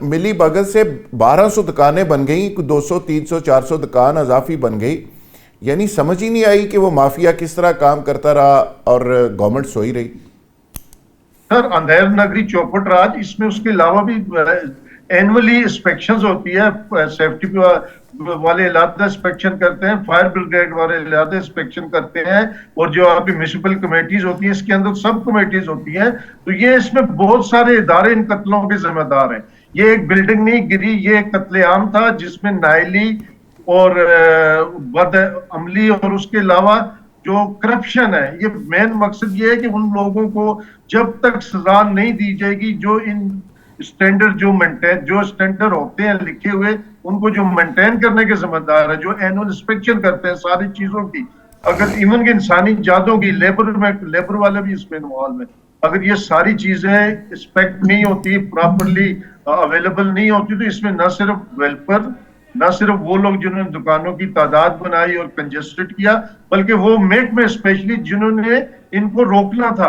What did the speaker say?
ملی بھگت سے 1200 دکانیں بن گئیں، 200 300 400 دکان اضافی بن گئی. یعنی سمجھ ہی نہیں آئی کہ وہ مافیا کس طرح کام کرتا رہا اور گورنمنٹ سوئی رہی. سر اندھیر نگری چوپٹ راج، اس میں اس کے علاوہ بھی اینولی انسپیکشنز ہوتی ہے، سیفٹی والے علاحدہ انسپیکشن کرتے ہیں، فائر بریگیڈ والے علاحدہ انسپیکشن کرتے ہیں، اور جو آپ کی میونسپل کمیٹیز ہوتی ہیں اس کے اندر سب کمیٹیز ہوتی ہیں. تو یہ اس میں بہت سارے ادارے ان قتلوں کے ذمہ دار ہیں. یہ ایک بلڈنگ نہیں گری، یہ ایک قتل عام تھا جس میں نائلی اور بد عملی اور اس کے علاوہ جو کرپشن ہے. یہ مین مقصد یہ ہے کہ ان لوگوں کو جب تک سزا نہیں دی جائے گی جو ان اسٹینڈرڈ جو اسٹینڈرڈ ہوتے ہیں لکھے ہوئے ان کو جو مینٹین کرنے کے ذمہ دار ہے، جو اینول انسپیکشن کرتے ہیں ساری چیزوں کی، اگر ایون کہ انسانی جاتوں کی لیبر والے بھی اس میں انوالو ہیں، اگر یہ ساری چیزیں انسپیکٹ نہیں ہوتی، پراپرلی اویلیبل نہیں ہوتی، تو اس میں نہ صرف ویلفیئر، نہ صرف وہ لوگ جنہوں نے دکانوں کی تعداد بنائی اور کنجسٹڈ کیا، بلکہ وہ محکمے اسپیشلی جنہوں نے ان کو روکنا تھا